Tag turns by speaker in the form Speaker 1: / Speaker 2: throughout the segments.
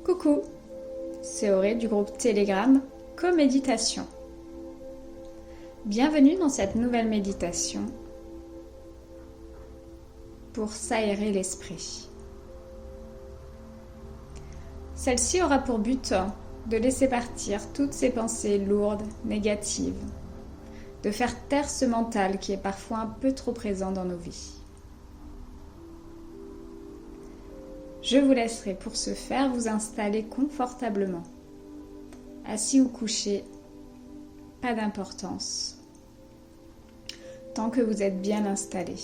Speaker 1: Coucou, c'est Auré du groupe Telegram Coméditation. Bienvenue dans cette nouvelle méditation pour s'aérer l'esprit. Celle-ci aura pour but de laisser partir toutes ces pensées lourdes, négatives, de faire taire ce mental qui est parfois un peu trop présent dans nos vies. Je vous laisserai pour ce faire vous installer confortablement. Assis ou couché, pas d'importance, tant que vous êtes bien installé.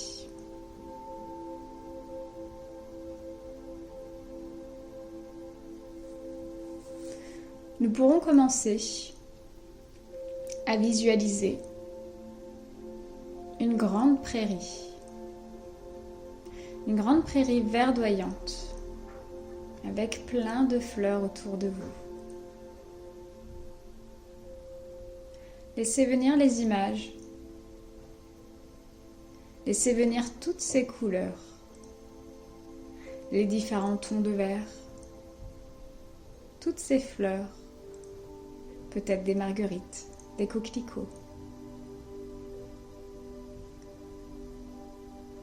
Speaker 1: Nous pourrons commencer à visualiser une grande prairie verdoyante avec plein de fleurs autour de vous. Laissez venir les images, laissez venir toutes ces couleurs, les différents tons de vert, toutes ces fleurs, peut-être des marguerites, des coquelicots.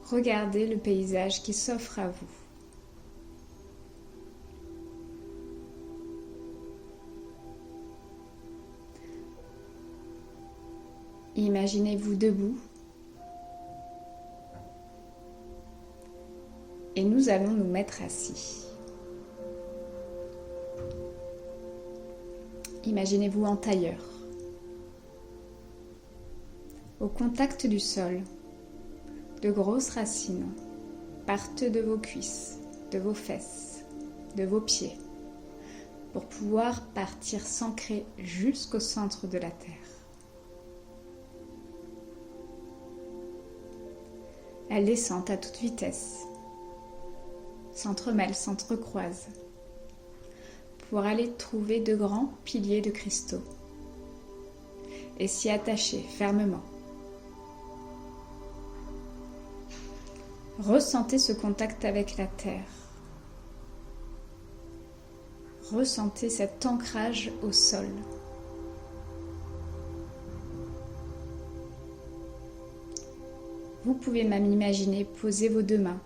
Speaker 1: Regardez le paysage qui s'offre à vous. Imaginez-vous debout et nous allons nous mettre assis. Imaginez-vous en tailleur, au contact du sol. De grosses racines partent de vos cuisses, de vos fesses, de vos pieds, pour pouvoir partir s'ancrer jusqu'au centre de la terre. Elles descendent à toute vitesse, s'entremêlent, s'entrecroisent, pour aller trouver de grands piliers de cristaux et s'y attacher fermement. Ressentez ce contact avec la terre. Ressentez cet ancrage au sol. Vous pouvez même imaginer poser vos deux mains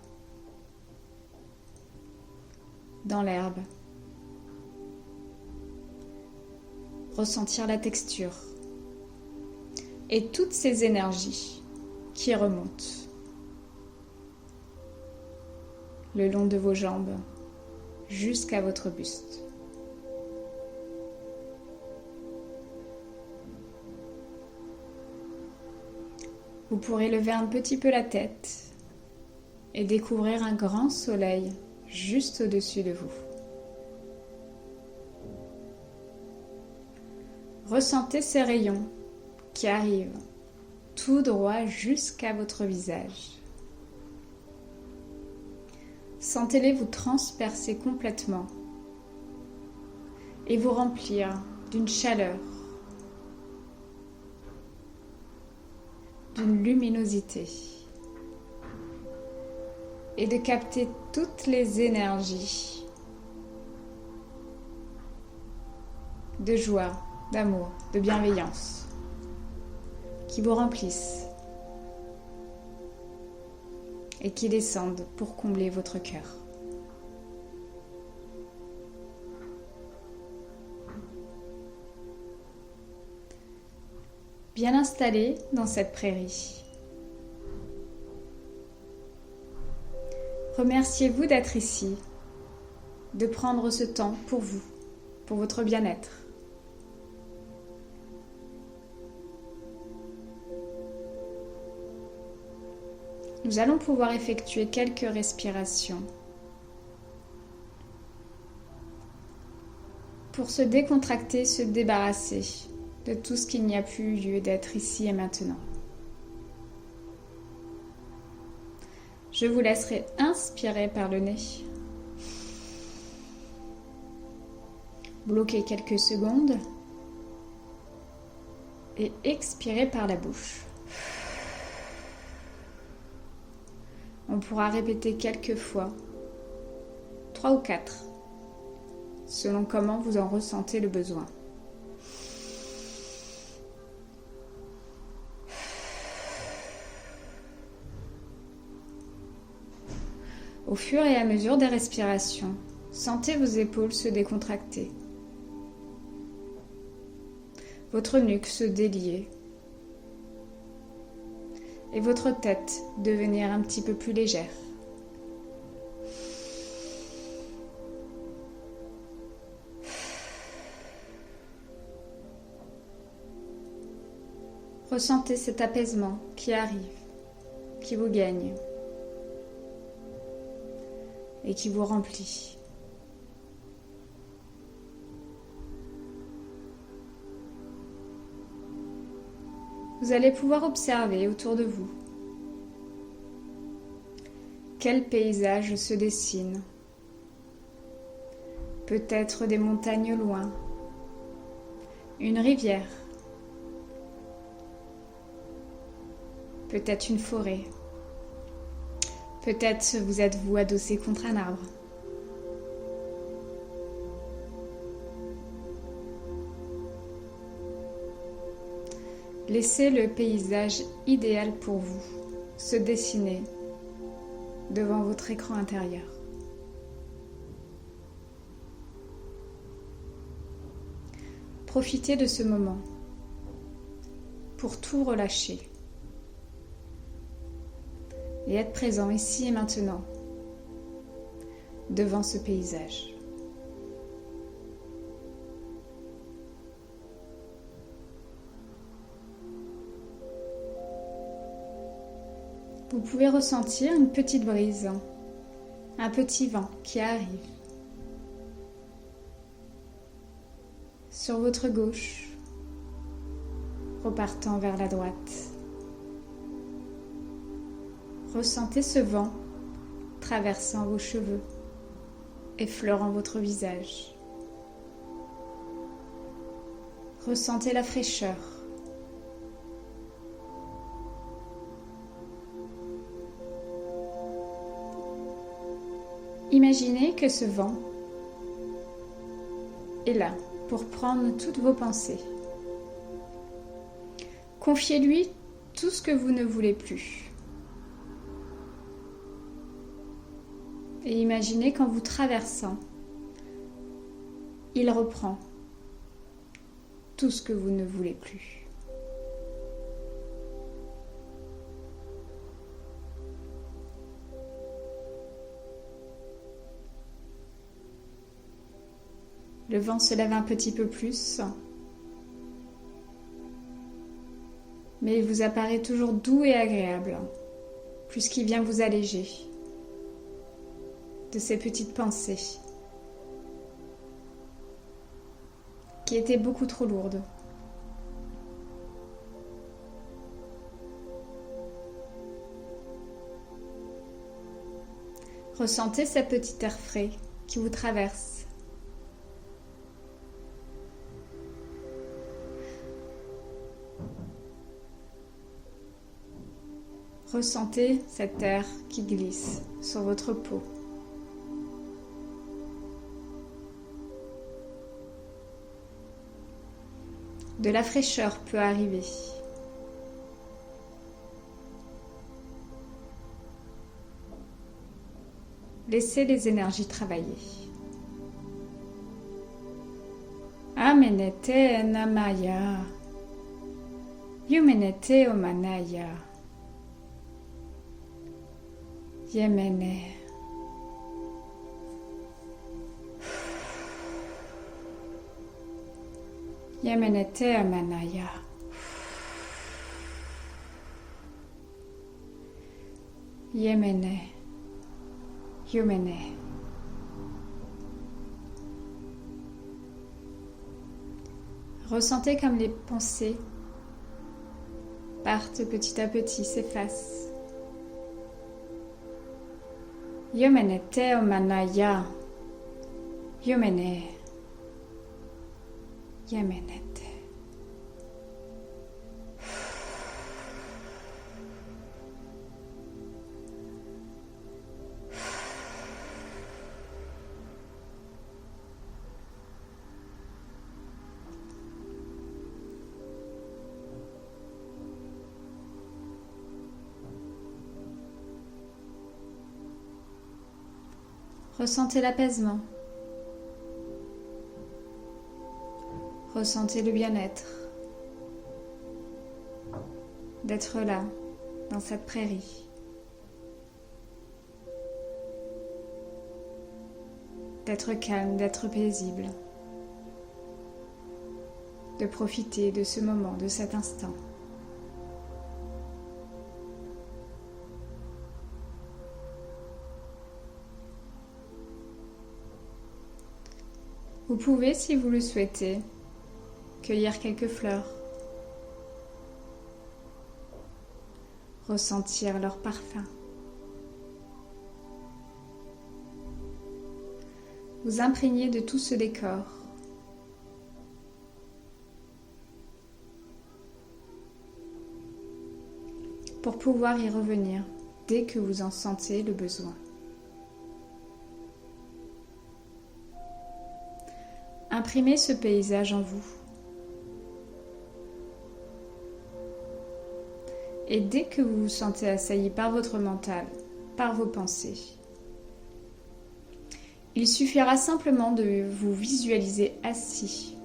Speaker 1: dans l'herbe. Ressentir la texture et toutes ces énergies qui remontent le long de vos jambes jusqu'à votre buste. Vous pourrez lever un petit peu la tête et découvrir un grand soleil juste au-dessus de vous. Ressentez ces rayons qui arrivent tout droit jusqu'à votre visage. Sentez-les vous transpercer complètement et vous remplir d'une chaleur, d'une luminosité et de capter toutes les énergies de joie, d'amour, de bienveillance qui vous remplissent et qui descendent pour combler votre cœur. Bien installé dans cette prairie. Remerciez-vous d'être ici, de prendre ce temps pour vous, pour votre bien-être. Nous allons pouvoir effectuer quelques respirations pour se décontracter, se débarrasser de tout ce qu'il n'y a plus lieu d'être ici et maintenant. Je vous laisserai inspirer par le nez. Bloquez quelques secondes et expirez par la bouche. On pourra répéter quelques fois, 3 ou 4, selon comment vous en ressentez le besoin. Au fur et à mesure des respirations, sentez vos épaules se décontracter, votre nuque se délier et votre tête devenir un petit peu plus légère. Ressentez cet apaisement qui arrive, qui vous gagne et qui vous remplit. Vous allez pouvoir observer autour de vous quel paysage se dessine. Peut-être des montagnes au loin, une rivière, peut-être une forêt. Peut-être vous êtes-vous adossé contre un arbre. Laissez le paysage idéal pour vous se dessiner devant votre écran intérieur. Profitez de ce moment pour tout relâcher et être présent ici et maintenant devant ce paysage. Vous pouvez ressentir une petite brise, un petit vent qui arrive sur votre gauche, repartant vers la droite. Ressentez ce vent traversant vos cheveux, effleurant votre visage. Ressentez la fraîcheur. Imaginez que ce vent est là pour prendre toutes vos pensées. Confiez-lui tout ce que vous ne voulez plus. Et imaginez qu'en vous traversant, il reprend tout ce que vous ne voulez plus. Le vent se lève un petit peu plus, mais il vous apparaît toujours doux et agréable, puisqu'il vient vous alléger de ces petites pensées qui étaient beaucoup trop lourdes. Ressentez ce petit air frais qui vous traverse. Ressentez cet air qui glisse sur votre peau. De la fraîcheur peut arriver. Laissez les énergies travailler. Amenete namaya. Yumenete omanaya. Yemene. Yemenete amanaya. Yemene. Yumene. Ressentez comme les pensées partent petit à petit, s'effacent. Yemenete omanaya. Yumene. Yemenete. Ressentez l'apaisement. Ressentez le bien-être d'être là, dans cette prairie. D'être calme, d'être paisible. De profiter de ce moment, de cet instant. Vous pouvez, si vous le souhaitez, cueillir quelques fleurs, ressentir leur parfum, vous imprégner de tout ce décor, pour pouvoir y revenir dès que vous en sentez le besoin. Imprimez ce paysage en vous. Et dès que vous vous sentez assailli par votre mental, par vos pensées, il suffira simplement de vous visualiser assis,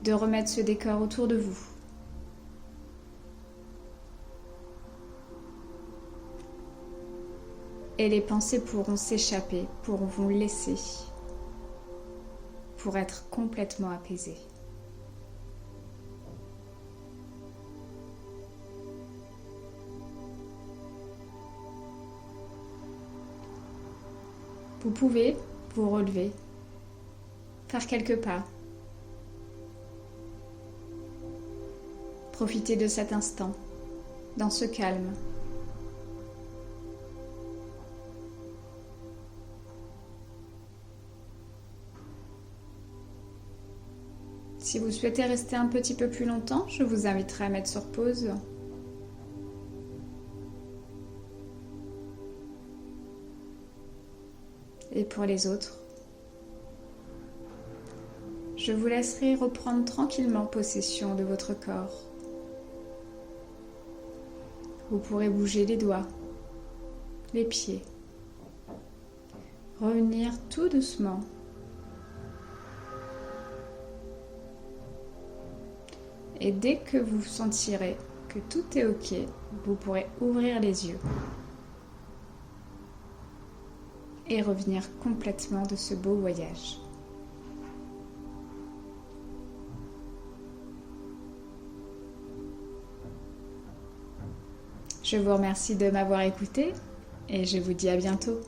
Speaker 1: de remettre ce décor autour de vous. Et les pensées pourront s'échapper, pourront vous laisser, pour être complètement apaisées. Vous pouvez vous relever, faire quelques pas, profiter de cet instant, dans ce calme. Si vous souhaitez rester un petit peu plus longtemps, je vous inviterai à mettre sur pause. Et pour les autres, je vous laisserai reprendre tranquillement possession de votre corps. Vous pourrez bouger les doigts, les pieds, revenir tout doucement. Et dès que vous sentirez que tout est OK, vous pourrez ouvrir les yeux et revenir complètement de ce beau voyage. Je vous remercie de m'avoir écouté et je vous dis à bientôt.